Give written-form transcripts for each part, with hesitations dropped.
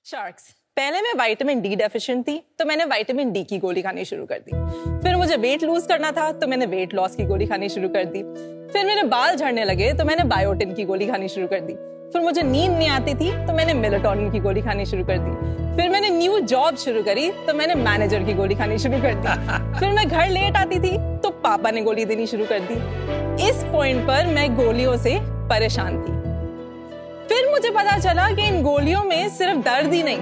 Sharks. पहले मैं vitamin D deficient थी तो मैंने विटामिन डी की गोली खानी शुरू कर दी। फिर मुझे वेट लूज करना था तो मैंने वेट लॉस की गोली खानी शुरू कर दी। फिर मेरे बाल झड़ने लगे तो मैंने बायोटिन की गोली खानी शुरू कर दी। फिर मुझे नींद नहीं आती थी तो मैंने मेलाटोनिन की गोली खानी शुरू कर दी। फिर मैंने न्यू जॉब शुरू करी तो मैंने मैनेजर की गोली खानी शुरू कर दी। फिर मैं घर लेट आती थी तो पापा ने गोली देनी शुरू कर दी। इस पॉइंट पर मैं गोलियों से परेशान थी। फिर मुझे पता चला कि इन गोलियों में सिर्फ दर्द ही नहीं,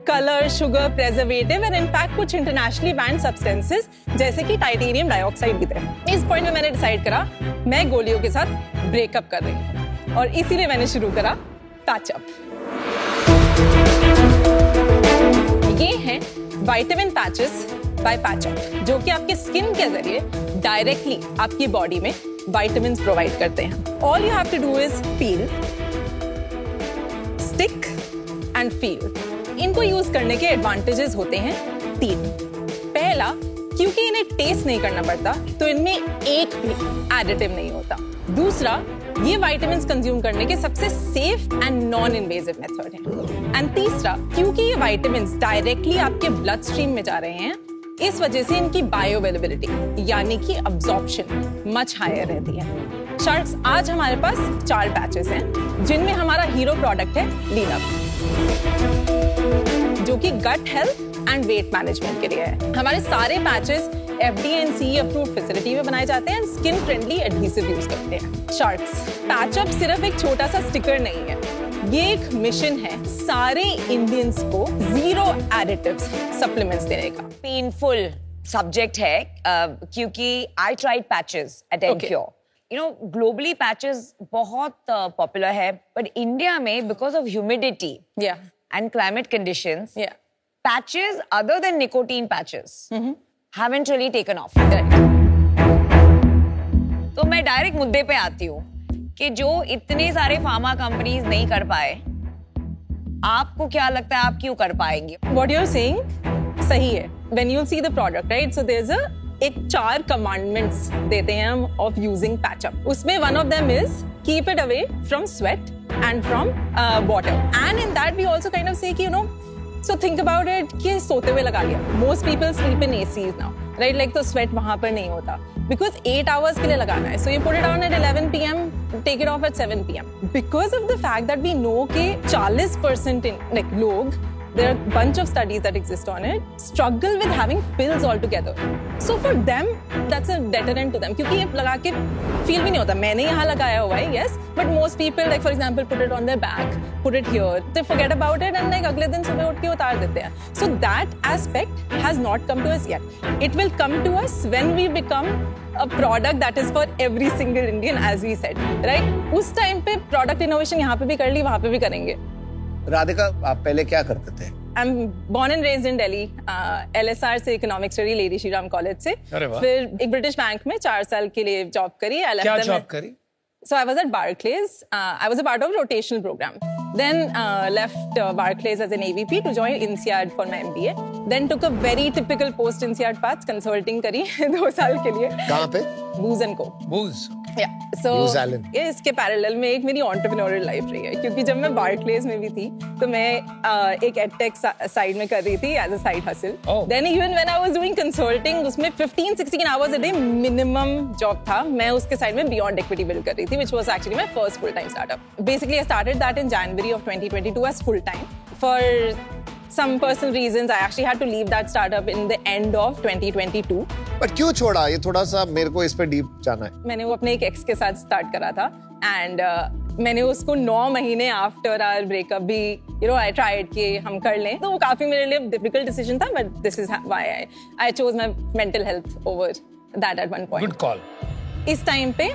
कलर, शुगर, प्रेजर्वेटिव और इनफैक्ट कुछ इंटरनेशनली बैन्ड सब्सटेंसेस जैसे कि टाइटेनियम डाइऑक्साइड भी थे। इस पॉइंट में मैंने डिसाइड करा मैं गोलियों के साथ ब्रेकअप कर रही हूँ और इसीलिए मैंने शुरू करा पैचअप। ये हैं विटामिन पैचेस बाय पैचअप, जो कि आपके स्किन के जरिए डायरेक्टली आपकी बॉडी में विटामिन्स प्रोवाइड करते हैं। All you have to do is peel, stick and feel. इनको यूज करने के एडवांटेजेस होते हैं 3। पहला, क्योंकि इन्हें टेस्ट नहीं करना पड़ता तो इनमें एक भी एडिटिव नहीं होता। दूसरा, ये विटामिन्स कंज्यूम करने के सबसे safe and non invasive method है। एंड तीसरा, क्योंकि ये विटामिन्स डायरेक्टली आपके ब्लड स्ट्रीम में जा रहे हैं, इस वजह से इनकी बायोअवेलेबिलिटी यानी कि अब्जॉर्प्शन मच हायर रहती है। शार्क्स, आज हमारे पास 4 पैचेस हैं जिनमें हमारा हीरो प्रोडक्ट है लीनअप, जो कि gut health and weight management के लिए है। हमारे सारे patches FDA and CE approved facility में बनाए जाते हैं, स्किन फ्रेंडली एडहेसिव यूज करते हैं। शार्क्स, पैचअप सिर्फ एक छोटा सा स्टिकर नहीं है, ये एक मिशन है सारे इंडियंस को 0 एडिटिव्स सप्लीमेंट्स देने का। पेनफुल सब्जेक्ट है क्योंकि आई ट्राइड पैचेस एट एनक्योर। यू नो, ग्लोबली पैचेस बहुत पॉपुलर है, बट इंडिया में because of humidity and climate conditions, patches other than nicotine patches haven't really taken off. तो मैं डायरेक्ट मुद्दे पे आती हूँ कि जो इतने सारे फार्मा कंपनीज नहीं कर पाए, आपको क्या लगता है आप क्यों कर पाएंगे? What you're saying सही है। When you see the product, right? So there's एक 4 commandments देते हैं हम of using patch-up. उसमें one of them is keep it away from sweat and from water. And in that we also kind of say कि, you know, so think about it कि सोते हुए लगा लिया. Most people sleep in ACs now, right? Like तो sweat वहाँ पर नहीं होता because 8 hours के लिए लगाना है. So you put it on at 11 p.m, take it off at 7 p.m. Because of the fact that we know कि 40% in like लोग, there are a bunch of studies that exist on it, struggle with having pills altogether. So for them, that's a deterrent to them. क्योंकि ये लगा के feel भी नहीं होता। मैंने यहाँ लगाया हुआ है, yes, but most people, like for example, put it on their back, put it here, they forget about it and like अगले दिन सुबह उठ के उतार देते हैं। So that aspect has not come to us yet. It will come to us when we become a product that is for every single Indian, as we said, right? उस time पे product innovation यहाँ पे भी कर ली, वहाँ पे भी करेंगे। राधिका, आप पहले क्या करते थे? I'm born and raised in Delhi, LSR से economics study lady Shri Ram college से। फिर एक ब्रिटिश बैंक में 4 साल के लिए जॉब करी। क्या जॉब करी? So I was at Barclays. I was a part of a rotational program. Then left Barclays as an AVP to join INSEAD for my MBA. Then took a very typical post INSEAD path, consulting करी 2 साल के लिए। कहाँ पे? Booz and Co. Booz. Yeah. So ये इसके parallel में एक मेरी एंटरप्रेन्योरियल लाइफ रही है, क्योंकि जब मैं बार्कलेज में भी थी तो मैं एक एडटेक साइड में कर रही थी as a side hustle. Then even when I was doing consulting, उसमें 15-16 hours a day minimum job था। मैं उसके साइड में बियॉन्ड इक्विटी बिल्ड कर रही थी, which was actually my first full time startup. Basically I started that in January of 2022 as full time. For some personal reasons, I actually had to leave that startup in the end of 2022. पर क्यों छोड़ा? ये थोड़ा सा मेरे को इस पे डीप जाना है। मैंने वो अपने एक एक्स के साथ स्टार्ट करा था एंड मैंने उसको 9 महीने आफ्टर आवर ब्रेकअप भी, यू नो, आई ट्राइड कि हम कर लें। तो वो काफी मेरे लिए डिफिकल्ट डिसीजन था, but this is why I chose my mental health over that at one point. Good call. इस टाइम पे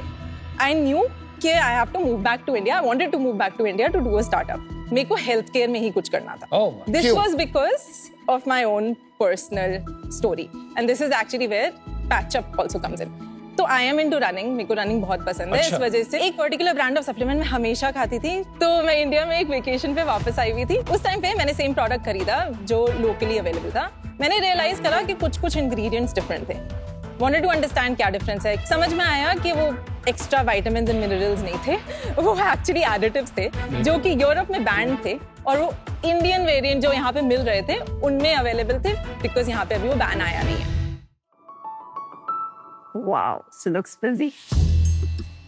आई न्यू कि I have to move back to India. I wanted to move back to India to do a startup. मेरे को health care में ही कुछ करना था। This was because of my own personal story, and this is actually where patch-up also comes in. तो I am into running, मेरे को running बहुत पसंद है। इस वजह से एक पर्टिकुलर ब्रांड ऑफ सप्लीमेंट मैं हमेशा खाती थी। तो मैं इंडिया में एक वेकेशन पे वापस आई हुई थी। उस टाइम पे मैंने सेम प्रोडक्ट खरीदा जो लोकली अवेलेबल था। मैंने रियलाइज करा कि कुछ इंग्रेडिएंट्स डिफरेंट थे। Wanted to understand क्या डिफरेंस है। समझ में आया कि वो एक्स्ट्रा विटामिन्स एंड मिनरल्स नहीं थे, वो एक्चुअली एडिटिव्स थे जो कि यूरोप में बैन थे और वो इंडियन वेरिएंट जो यहाँ पे मिल रहे थे उनमें अवेलेबल थे, बिकॉज यहाँ पे अभी वो बैन आया नहीं है। Wow, she looks busy.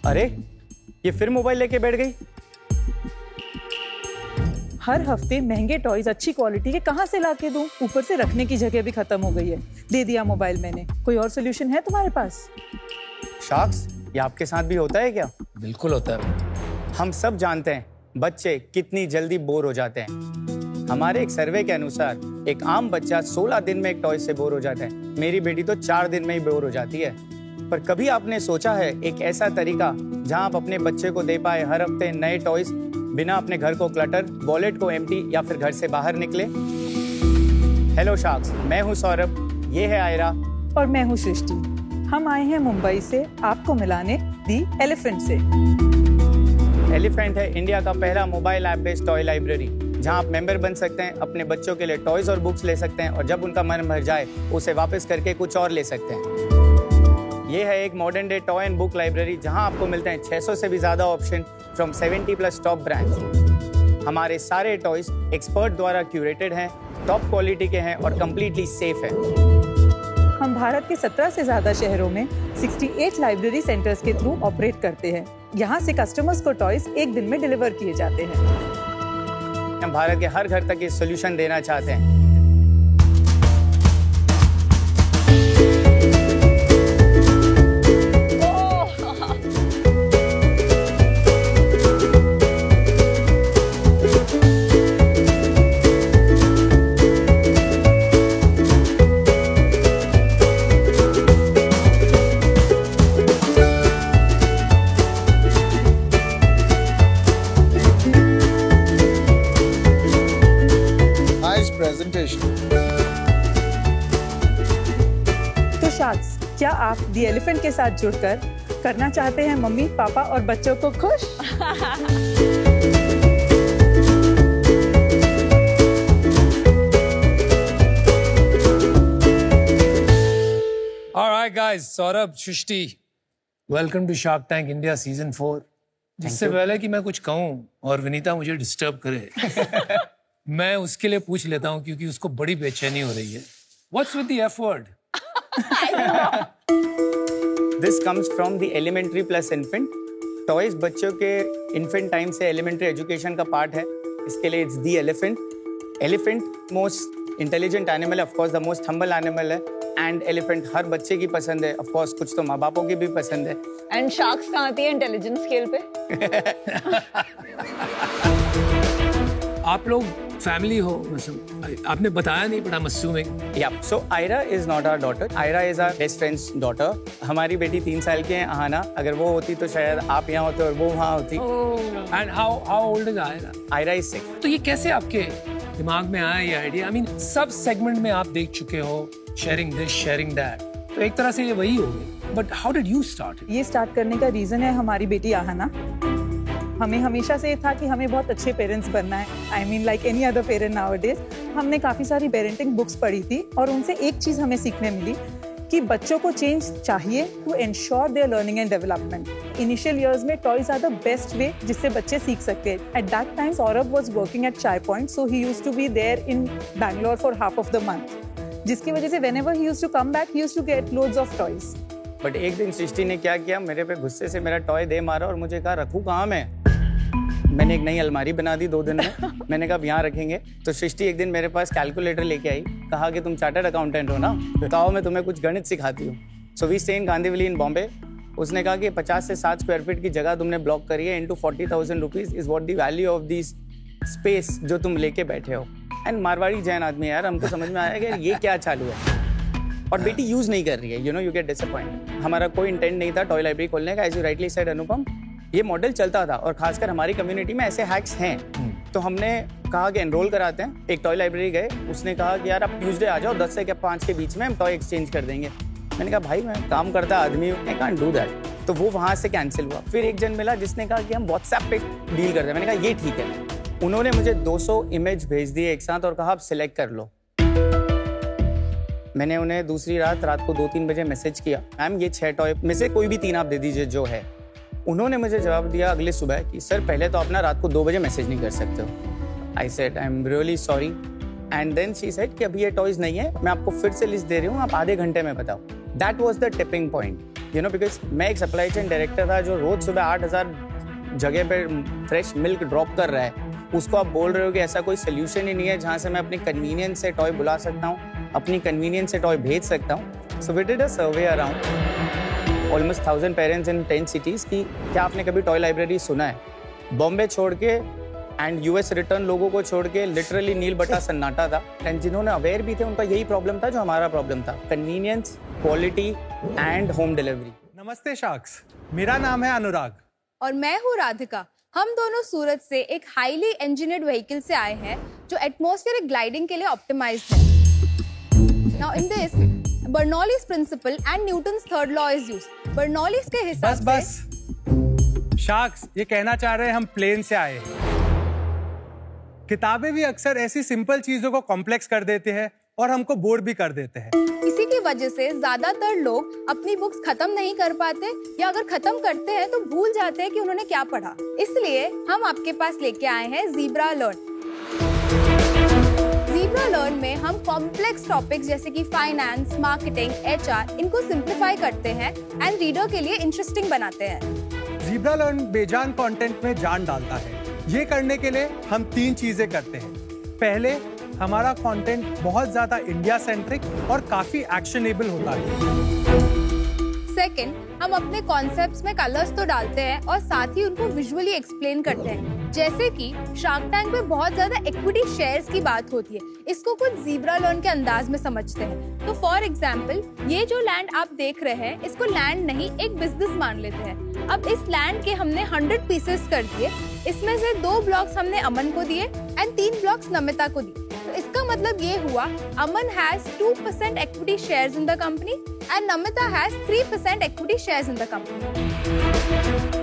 अरे ये फिर मोबाइल लेके बैठ गई। हर हफ्ते महंगे टॉयज अच्छी क्वालिटी के कहाँ से लाके दूं? ऊपर से रखने की जगह भी खत्म हो गई है। दे दिया मोबाइल मैंने। कोई और सोल्यूशन है तुम्हारे पास? शाक्स, ये आपके साथ भी होता है क्या? बिल्कुल होता है। हम सब जानते हैं बच्चे कितनी जल्दी बोर हो जाते हैं। हमारे एक सर्वे के अनुसार एक आम बच्चा 16 दिन में एक टॉय से बोर हो जाता है। मेरी बेटी तो 4 दिन में ही बोर हो जाती है। पर कभी आपने सोचा है एक ऐसा तरीका जहां आप अपने बच्चे को दे पाए हर हफ्ते नए टॉयज, बिना अपने घर को क्लटर, वॉलेट को एम्प्टी या फिर घर से बाहर निकले? हेलो शार्क्स, मैं हूं सौरभ, ये है आयरा और मैं हूं सृष्टि। हम आए हैं मुंबई से आपको मिलाने दी एलिफेंट से। एलिफेंट है इंडिया का पहला mobile app based toy library, जहां आप मेंबर बन सकते हैं, अपने बच्चों के लिए टॉयज और बुक्स ले सकते हैं और जब उनका मन भर जाए उसे वापस करके कुछ और ले सकते हैं। ये है एक modern day toy and book library जहां आपको मिलते हैं 600 से भी ज्यादा ऑप्शन फ्रॉम 70+ टॉप ब्रांड्स। हमारे सारे टॉयज एक्सपर्ट द्वारा क्यूरेटेड हैं, टॉप क्वालिटी के हैं और कंप्लीटली सेफ है। हम भारत के 17 से ज्यादा शहरों में 68 लाइब्रेरी सेंटर्स के थ्रू ऑपरेट करते हैं। यहाँ से कस्टमर्स को टॉयज एक दिन में डिलीवर किए जाते हैं। हम भारत के हर घर तक ये सोल्यूशन देना चाहते हैं। तो शार्क्स, क्या आप दी एलिफेंट के साथ जुड़कर करना चाहते हैं मम्मी, पापा और बच्चों को खुश? All right, guys, Saurabh, Srishti, welcome to Shark Tank India season 4। जिससे पहले कि मैं कुछ कहूं और विनीता मुझे डिस्टर्ब करे, मैं उसके लिए पूछ लेता हूं क्योंकि उसको बड़ी बेचैनी हो रही है। What's with the F word? This comes from the elementary plus infant. Toys बच्चों के infant टाइम से elementary education का पार्ट है। इसके लिए it's the elephant. Elephant most intelligent animal है, of course the most humble animal है। And elephant हर बच्चे की पसंद है, of course कुछ तो माँ बापों की भी पसंद है। And sharks कहाँ आती है इंटेलिजेंस स्केल पे? आप लोग फैमिली हो, आपने बताया नहीं, but I'm assuming. Yeah, so Ira is not our daughter. Ira is our best friend's daughter. हमारी बेटी 3 साल की है, आहाना। अगर वो होती तो शायद आप यहाँ होते और वो वहाँ होती। And how old is Ira? Ira is 6. तो ये कैसे आपके दिमाग में आया ये आइडिया? I mean, सब सेगमेंट में आप देख चुके हो, शेयरिंग दिस, शेयरिंग दैट, तो एक तरह से ये वही हो गई। But how did you start? ये स्टार्ट करने का रीजन है हमारी बेटी आहाना। हमें हमेशा से था कि हमें बहुत अच्छे पेरेंट्स बनना है। I mean like any other parent nowadays. हमने काफ़ी सारी पेरेंटिंग बुक्स पढ़ी थी और उनसे एक चीज़ हमें सीखने मिली कि बच्चों को चेंज चाहिए to ensure their learning and development. Initial years में toys are the best way जिससे बच्चे सीख सकते हैं। At that time Saurabh was working at Chai Point, so he used to be there in Bangalore for half of the month, जिसकी वजह से whenever he used to come back he used to get loads of toys. But एक दिन सृष्टि ने क्या किया, मेरे पे गुस्से से मेरा टॉय दे मारा और मुझे कहा रखूं कहाँ मैं। मैंने एक नई अलमारी बना दी 2 दिन में। मैंने कहा अब यहाँ रखेंगे। तो सृष्टि एक दिन मेरे पास कैलकुलेटर लेके आई, कहा कि तुम चार्टर्ड अकाउंटेंट हो ना, बताओ मैं तुम्हें कुछ गणित सिखाती हूँ। सो वी स्टे इन गांधीविली इन बॉम्बे। उसने कहा कि 50 से 7 स्क्वायर फीट की जगह तुमने ब्लॉक करी है, into 40,000 rupees is what the value of this space जो तुम लेके बैठे हो। एंड मारवाड़ी जैन आदमी यार, हमको समझ में आया कि ये क्या चालू है। और बेटी यूज नहीं कर रही है, यू गेट डिसअपॉइंटेड। हमारा कोई इंटेंट नहीं था टॉय लाइब्रेरी खोलने का, एज यू राइटली सेड अनुपम। ये मॉडल चलता था और खासकर हमारी कम्युनिटी में ऐसे हैक्स हैं। तो हमने कहा कि एनरोल कराते हैं। एक टॉय लाइब्रेरी गए, उसने कहा कि यार आप ट्यूसडे आ जाओ 10 से 5 के बीच में, हम टॉय एक्सचेंज कर देंगे। मैंने कहा भाई मैं काम करता आदमी हूँ, आई कांट डू दैट। तो वो वहाँ से कैंसिल हुआ। फिर एक जन मिला जिसने कहा कि हम व्हाट्सएप पे डील करते हैं। मैंने कहा ये ठीक है। उन्होंने मुझे 200 इमेज भेज दिए एक साथ और कहा आप सिलेक्ट कर लो। मैंने उन्हें दूसरी रात को 2-3 बजे मैसेज किया, मैम ये 6 टॉय में से कोई भी 3 आप दे दीजिए जो है। उन्होंने मुझे जवाब दिया अगले सुबह कि सर पहले तो आप ना रात को 2 बजे मैसेज नहीं कर सकते हो। I said I am really sorry and then she said कि अभी ये टॉयज नहीं है, मैं आपको फिर से लिस्ट दे रही हूँ, आप आधे घंटे में बताओ। That was the tipping point, you know, because मैं एक सप्लाई चेन डायरेक्टर था जो रोज सुबह 8,000 जगह पे फ्रेश मिल्क ड्रॉप कर रहा है। उसको आप बोल रहे हो कि ऐसा कोई सोल्यूशन ही नहीं है जहाँ से मैं अपनी कन्वीनियंस से टॉय बुला सकता हूँ, अपनी कन्वीनियंस से टॉय भेज सकता हूँ। So we did a survey around almost 1000 parents in 10 cities की क्या आपने कभी टॉय लाइब्रेरी सुना है। बॉम्बे छोड़ के एंड यूएस रिटर्न लोगों को छोड़ के लिटरली नील बटा सन्नाटा था। एंड जिन्होंने अवेयर भी थे उनका यही प्रॉब्लम था जो हमारा प्रॉब्लम था, convenience, quality and home delivery. नमस्ते शार्क्स, मेरा नाम है अनुराग और मैं हूँ राधिका। हम दोनों सूरत से एक हाईली इंजीनियर्ड व्हीकल से आए हैं जो एटमॉस्फेरिक ग्लाइडिंग के लिए ऑप्टिमाइज्ड है। Now in this Bernoulli's principle and Newton's third law is used. Bernoulli's के हिसाब से बस शार्क्स ये कहना चाह रहे हैं हम प्लेन से आए हैं। किताबें भी अक्सर ऐसी सिंपल चीजों को कॉम्प्लेक्स कर देते हैं और हमको बोर भी कर देते हैं। इसी की वजह से ज्यादातर लोग अपनी बुक्स खत्म नहीं कर पाते या अगर खत्म करते हैं तो भूल जाते हैं कि उन्होंने क्या पढ़ा। इसलिए हम आपके पास लेके आए हैं ज़ीब्रा लर्न। ज़ीब्रा लर्न में हम कॉम्प्लेक्स टॉपिक्स जैसे कि फाइनेंस, मार्केटिंग, HR इनको सिंप्लीफाई करते हैं एंड रीडर के लिए इंटरेस्टिंग बनाते हैं। ज़ीब्रा लर्न बेजान कंटेंट में जान डालता है। ये करने के लिए हम 3 चीजें करते हैं। पहले, हमारा कंटेंट बहुत ज्यादा इंडिया सेंट्रिक और काफी एक्शनेबल होता है। सेकंड, हम अपने कॉन्सेप्ट्स में कलर्स तो डालते हैं और साथ ही उनको विजुअली एक्सप्लेन करते हैं। जैसे कि शार्क टैंक पे बहुत ज्यादा इक्विटी शेयर्स की बात होती है, इसको कुछ ज़ीब्रा लर्न के अंदाज में समझते हैं। तो फॉर एग्जांपल, ये जो लैंड आप देख रहे हैं इसको लैंड नहीं एक बिजनेस मान लेते हैं। अब इस लैंड के हमने 100 पीसेस कर दिए। इसमें से 2 ब्लॉक्स हमने अमन को दिए एंड 3 ब्लॉक्स नमिता को दिए। तो इसका मतलब ये हुआ अमन has 2% equity shares in the company and Namita has 3% equity shares in the company.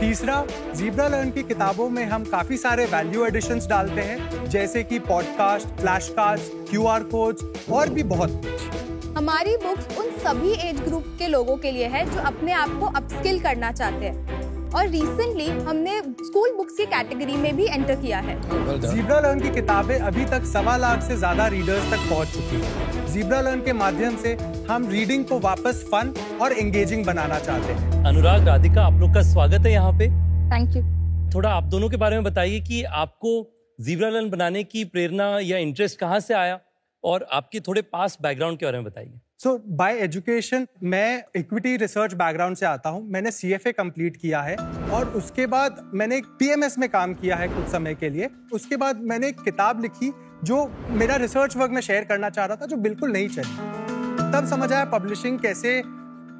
तीसरा, ज़ीब्रा लर्न की किताबों में हम काफी सारे वैल्यू एडिशंस डालते हैं जैसे कि podcast, flash cards, QR codes और भी बहुत कुछ। हमारी बुक्स उन सभी एज ग्रुप के लोगों के लिए है जो अपने आप को अपस्किल करना चाहते हैं और रिसेंटली हमने स्कूल बुक्स की कैटेगरी में भी एंटर किया है। ज़ीब्रा लर्न की किताबें अभी तक 1.25 लाख से ज्यादा रीडर्स तक पहुंच चुकी हैं। ज़ीब्रा लर्न के माध्यम से हम रीडिंग को वापस फन और एंगेजिंग बनाना चाहते हैं। अनुराग, राधिका, आप लोग का स्वागत है यहाँ पे। Thank you. थोड़ा आप दोनों के बारे में बताइए कि आपको ज़ीब्रा लर्न बनाने की प्रेरणा या इंटरेस्ट कहाँ से आया और आपके थोड़े पास्ट बैकग्राउंड के बारे में बताइए। सो बाय एजुकेशन मैं इक्विटी रिसर्च बैकग्राउंड से आता हूँ। मैंने CFA कंप्लीट किया है और उसके बाद मैंने PMS में काम किया है कुछ समय के लिए। उसके बाद मैंने एक किताब लिखी जो मेरा रिसर्च वर्क में शेयर करना चाह रहा था, जो बिल्कुल नहीं चली। तब समझ आया पब्लिशिंग कैसे,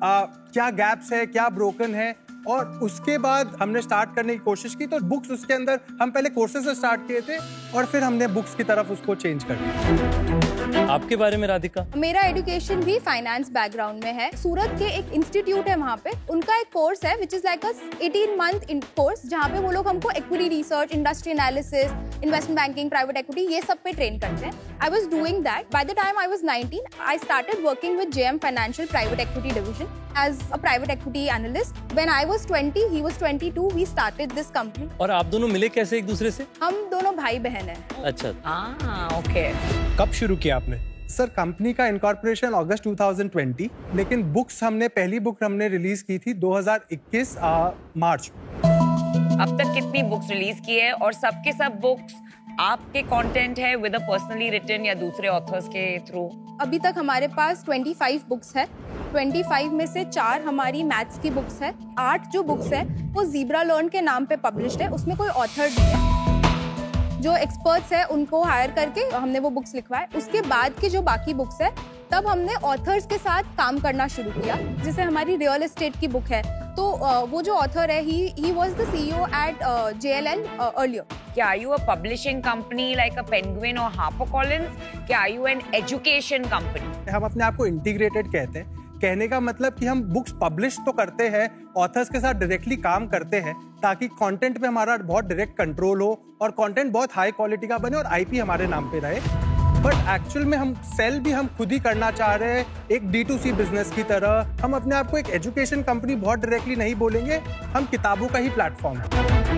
क्या गैप्स है, क्या ब्रोकन है, और उसके बाद हमने स्टार्ट करने की कोशिश की। तो बुक्स उसके अंदर हम पहले कोर्सेज से स्टार्ट किए थे और फिर हमने बुक्स की तरफ उसको चेंज कर दिया। आपके बारे में राधिका? मेरा एजुकेशन भी फाइनेंस बैकग्राउंड में है। सूरत के एक इंस्टीट्यूट है, वहाँ पे उनका एक कोर्स है which is like a 18 month course, जहाँ पे वो लोग हमको equity research, industry analysis, investment banking, private equity, ये सब पे ट्रेन करते हैं। आई was doing that. By the time I was 19, I started working with JM financial private equity division as a private equity analyst. When I was 20, he was 22, we started this company. और आप दोनों मिले कैसे एक दूसरे से? हम दोनों भाई बहन हैं। अच्छा। ओके। कब शुरू किया आपने? सर, कंपनी का इनकॉर्पोरेशन अगस्त 2020, लेकिन बुक्स पहली बुक हमने रिलीज की थी 2021 मार्च। अब तक कितनी बुक्स रिलीज की है और सबके सब बुक्स आपके कंटेंट है विद अ पर्सनली रिटन या दूसरे ऑथर्स के थ्रू? अभी तक हमारे पास 25 बुक्स है। 25 में से 4 हमारी मैथ्स की बुक्स है। 8 जो बुक्स है वो ज़ीब्रा लर्न के नाम पे पब्लिश्ड है, उसमें कोई ऑथर नहीं है। जो एक्सपर्ट्स है उनको हायर करके हमने वो बुक्स लिखवाए। उसके बाद की जो बाकी बुक्स है तब हमने ऑथर्स के साथ काम करना शुरू किया। जैसे हमारी रियल एस्टेट की बुक है, तो वो जो ऑथर है he was the CEO at JLL earlier. क्या are you a publishing company like a Penguin or HarperCollins? क्या are you an education company? हम अपने आप को इंटीग्रेटेड कहते हैं। कहने का मतलब कि हम बुक्स पब्लिश तो करते हैं, ऑथर्स के साथ डायरेक्टली काम करते हैं ताकि कंटेंट पे हमारा बहुत डायरेक्ट कंट्रोल हो और कंटेंट बहुत हाई क्वालिटी का बने और IP हमारे नाम पे रहे। बट एक्चुअल में हम सेल भी हम खुद ही करना चाह रहे हैं, एक D2C बिजनेस की तरह। हम अपने आप को एक एजुकेशन कंपनी बहुत डायरेक्टली नहीं बोलेंगे, हम किताबों का ही प्लेटफॉर्म है।